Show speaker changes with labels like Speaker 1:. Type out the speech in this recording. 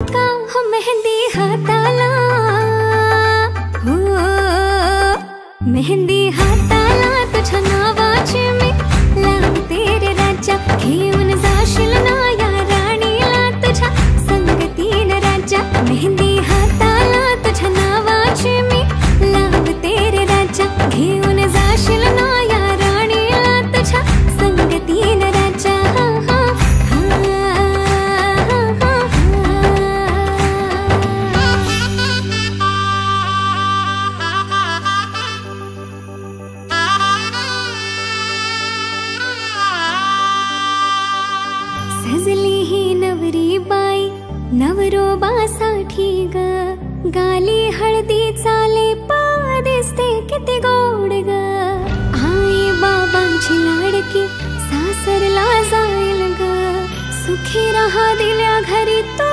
Speaker 1: का हो मेहंदी हाताला, हो मेहंदी हाताला तुझ्या नावाची मी लावते रे राजा, घेऊन जाशील ना या राणीला तुझ्या संगतीन राजा. मेहंदी हाताला तुझ्या नावाची मी लावते रे राजा, घेऊन जाशील ना या राणीला तुझ्या संगतीन राजा. सजली ही नवरी बाई नवरोबासाठी ग, गाली हळदी चाले पा दिसते किती गोड ग. आई बाबांची लाडकी सासरला जाईल ग, सुखी राहा दिल्या घरी तो